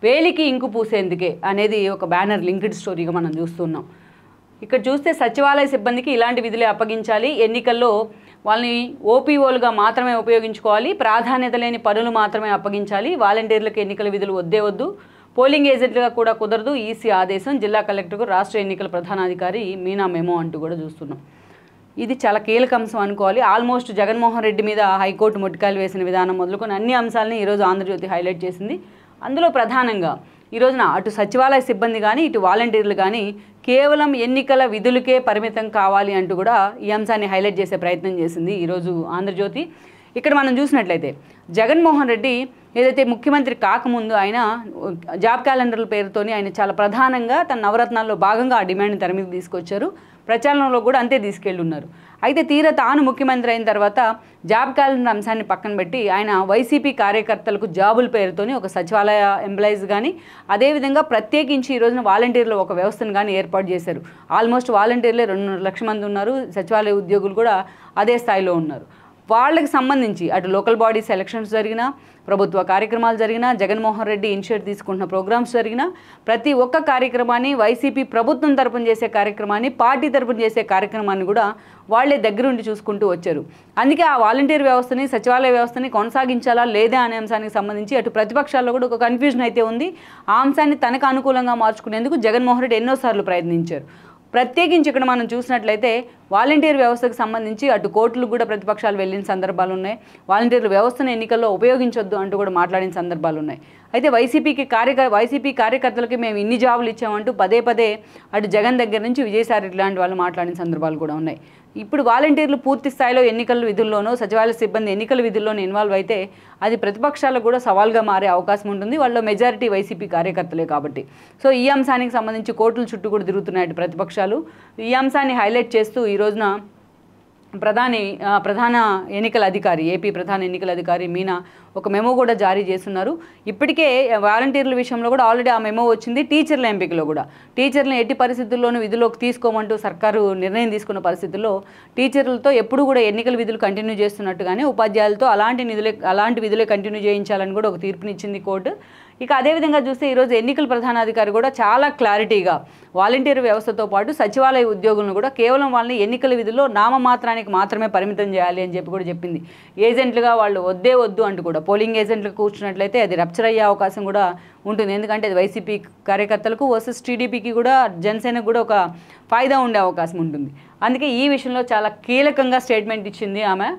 వేలికి ఇంకు పూసేందుకే అనేది ఒక బ్యానర్ లింక్డ్ స్టోరీగా మనం చూస్తున్నాం. ఇక్కడ చూస్తే సచివాలయ సిబ్బందికి ఇలాంటి విధులే అప్పగించాలి, ఎన్నికల్లో వాళ్ళని ఓపీఓలుగా మాత్రమే ఉపయోగించుకోవాలి, ప్రాధాన్యత లేని పనులు మాత్రమే అప్పగించాలి, వాలంటీర్లకు ఎన్నికల విధులు వద్దే వద్దు, పోలింగ్ ఏజెంట్లుగా కూడా కుదరదు, ఈసీ ఆదేశం, జిల్లా కలెక్టర్కు రాష్ట్ర ఎన్నికల ప్రధానాధికారి మీనా మెమో అంటూ కూడా చూస్తున్నాం. ఇది చాలా కీలక అంశం అనుకోవాలి. ఆల్మోస్ట్ జగన్మోహన్ రెడ్డి మీద హైకోర్టు మొట్టికాయలు వేసిన విధానం మొదలుకొని అన్ని అంశాలని ఈరోజు ఆంధ్రజ్యోతి హైలైట్ చేసింది. అందులో ప్రధానంగా ఈ రోజున అటు సచివాలయ సిబ్బంది కానీ ఇటు వాలంటీర్లు కానీ కేవలం ఎన్నికల విధులకే పరిమితం కావాలి అంటూ కూడా ఈ అంశాన్ని హైలైట్ చేసే ప్రయత్నం చేసింది ఈరోజు ఆంధ్రజ్యోతి. ఇక్కడ మనం చూసినట్లయితే జగన్మోహన్ రెడ్డి ఏదైతే ముఖ్యమంత్రి కాకముందు ఆయన జాబ్ క్యాలెండర్ల పేరుతోని ఆయన చాలా ప్రధానంగా తన నవరత్నాల్లో భాగంగా ఆ డిమాండ్ని తెర మీద తీసుకొచ్చారు. ప్రచారంలో కూడా అంతే తీసుకెళ్ళి ఉన్నారు. అయితే తీరా తాను ముఖ్యమంత్రి అయిన తర్వాత జాబ్ క్యాలెండర్ అంశాన్ని పక్కన పెట్టి ఆయన వైసీపీ కార్యకర్తలకు జాబుల పేరుతోని ఒక సచివాలయ ఎంప్లాయీస్ కానీ అదేవిధంగా ప్రత్యేకించి ఈ రోజున వాలంటీర్లు ఒక వ్యవస్థను కానీ ఏర్పాటు చేశారు. ఆల్మోస్ట్ వాలంటీర్లే 2.5 లక్షల మంది ఉన్నారు. సచివాలయ ఉద్యోగులు కూడా అదే స్థాయిలో ఉన్నారు. వాళ్ళకి సంబంధించి అటు లోకల్ బాడీస్ ఎలక్షన్స్ జరిగినా, ప్రభుత్వ కార్యక్రమాలు జరిగినా, జగన్మోహన్ రెడ్డి ఇనిషియేట్ తీసుకుంటున్న ప్రోగ్రామ్స్ జరిగినా ప్రతి ఒక్క కార్యక్రమాన్ని వైసీపీ ప్రభుత్వం తరపున చేసే కార్యక్రమాన్ని, పార్టీ తరపున చేసే కార్యక్రమాన్ని కూడా వాళ్లే దగ్గరుండి చూసుకుంటూ వచ్చారు. అందుకే ఆ వాలంటీర్ వ్యవస్థని, సచివాలయ వ్యవస్థని కొనసాగించాలా లేదా అనే అంశానికి సంబంధించి అటు ప్రతిపక్షాల్లో కూడా ఒక కన్ఫ్యూజన్ అయితే ఉంది. ఆ అంశాన్ని తనకు అనుకూలంగా మార్చుకునేందుకు జగన్మోహన్ రెడ్డి ఎన్నోసార్లు ప్రయత్నించారు. ప్రత్యేకించి ఇక్కడ మనం చూసినట్లయితే వాలంటీర్ వ్యవస్థకు సంబంధించి అటు కోర్టులు కూడా ప్రతిపక్షాలు వెళ్ళిన సందర్భాలు ఉన్నాయి. వాలంటీర్ల వ్యవస్థను ఎన్నికల్లో ఉపయోగించొద్దు అంటూ కూడా మాట్లాడిన సందర్భాలు ఉన్నాయి. అయితే వైసీపీ కార్యకర్తలకి మేము ఇన్ని జాబులు ఇచ్చామంటూ పదే పదే అటు జగన్ దగ్గర నుంచి విజయసాయి లాంటి వాళ్ళు మాట్లాడిన సందర్భాలు కూడా ఉన్నాయి. ఇప్పుడు వాలంటీర్లు పూర్తి స్థాయిలో ఎన్నికల విధుల్లోనూ, సచివాలయ సిబ్బంది ఎన్నికల విధుల్లోనూ ఇన్వాల్వ్ అయితే అది ప్రతిపక్షాలకు కూడా సవాల్గా మారే అవకాశం ఉంటుంది. వాళ్ళలో మెజారిటీ వైసీపీ కార్యకర్తలే కాబట్టి. సో ఈ అంశానికి సంబంధించి కోర్టుల చుట్టూ కూడా తిరుగుతున్నాయి ప్రతిపక్షాలు. ఈ అంశాన్ని హైలైట్ చేస్తూ ఈ రోజున ప్రధాన ఎన్నికల అధికారి, ఏపీ ప్రధాన ఎన్నికల అధికారి మీనా ఒక మెమో కూడా జారీ చేస్తున్నారు. ఇప్పటికే వాలంటీర్ల విషయంలో కూడా ఆల్రెడీ ఆ మెమో వచ్చింది. టీచర్ల ఎంపికలో కూడా టీచర్లను ఎట్టి పరిస్థితుల్లోనూ విధుల్లోకి తీసుకోమంటూ సర్కారు నిర్ణయం తీసుకున్న పరిస్థితుల్లో టీచర్లతో ఎప్పుడు కూడా ఎన్నికల విధులు కంటిన్యూ చేస్తున్నట్టుగానే ఉపాధ్యాయులతో అలాంటి విధులే కంటిన్యూ చేయించాలని కూడా ఒక తీర్పునిచ్చింది కోర్టు. ఇక అదేవిధంగా చూస్తే ఈరోజు ఎన్నికల ప్రధానాధికారి కూడా చాలా క్లారిటీగా వాలంటీర్ వ్యవస్థతో పాటు సచివాలయ ఉద్యోగులను కూడా కేవలం వాళ్ళని ఎన్నికల విధుల్లో నామమాత్రానికి మాత్రమే పరిమితం చేయాలి అని చెప్పి కూడా చెప్పింది. ఏజెంట్లుగా వాళ్ళు వద్దే వద్దు అంటూ కూడా పోలింగ్ ఏజెంట్లకు కూర్చున్నట్లయితే అది రప్చర్ అయ్యే అవకాశం కూడా ఉంటుంది. ఎందుకంటే అది వైసీపీ కార్యకర్తలకు వర్సెస్ టీడీపీకి కూడా, జనసేనకు కూడా ఒక ఫాయిదా ఉండే అవకాశం ఉంటుంది. అందుకే ఈ విషయంలో చాలా కీలకంగా స్టేట్మెంట్ ఇచ్చింది ఆమె.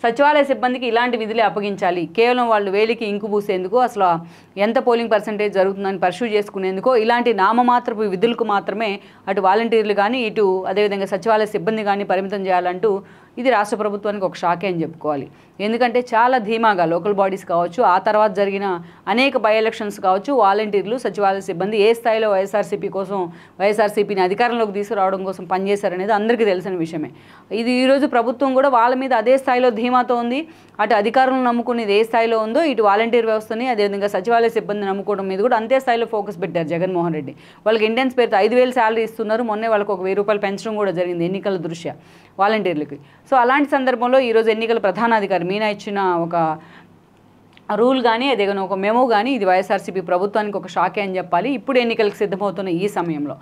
సచివాలయ సిబ్బందికి ఇలాంటి విధులే అప్పగించాలి, కేవలం వాళ్ళు వేలికి ఇంకు పూసేందుకు, అసలు ఎంత పోలింగ్ పర్సంటేజ్ జరుగుతుందని పర్సూ చేసుకునేందుకో ఇలాంటి నామమాత్రపు విధులకు మాత్రమే అటు వాలంటీర్లు కానీ ఇటు అదేవిధంగా సచివాలయ సిబ్బంది కానీ పరిమితం చేయాలంటూ ఇది రాష్ట్ర ప్రభుత్వానికి ఒక షాకే అని చెప్పుకోవాలి. ఎందుకంటే చాలా ధీమాగా లోకల్ బాడీస్ కావచ్చు, ఆ తర్వాత జరిగిన అనేక బై ఎలక్షన్స్ కావచ్చు, వాలంటీర్లు సచివాలయ సిబ్బంది ఏ స్థాయిలో వైఎస్ఆర్సీపీని అధికారంలోకి తీసుకురావడం కోసం పనిచేశారనేది అందరికీ తెలిసిన విషయమే. ఇది ఈరోజు ప్రభుత్వం కూడా వాళ్ళ మీద అదే స్థాయిలో ధీమాతో ఉంది. అటు అధికారులను నమ్ముకునేది ఏ స్థాయిలో ఉందో ఇటు వాలంటీర్ వ్యవస్థని అదేవిధంగా సచివాలయ సిబ్బంది నమ్ముకోవడం మీద కూడా అంతే స్థాయిలో ఫోకస్ పెట్టారు జగన్మోహన్ రెడ్డి. వాళ్ళకి ఇంటెన్స్ పేరుతో 5,000 శాలరీ ఇస్తున్నారు. మొన్నే వాళ్ళకి ఒక 1,000 రూపాయలు పెంచడం కూడా జరిగింది ఎన్నికల దృష్ట్యా వాలంటీర్లకి. సో అలాంటి సందర్భంలో ఈరోజు ఎన్నికల ప్రధానాధికారి మీనా ఇచ్చిన ఒక రూల్ కానీ అదేగాని ఒక మెమో కానీ ఇది వైఎస్ఆర్సీపీ ప్రభుత్వానికి ఒక షాకే అని చెప్పాలి. ఇప్పుడు ఎన్నికలకు సిద్ధమవుతున్న ఈ సమయంలో.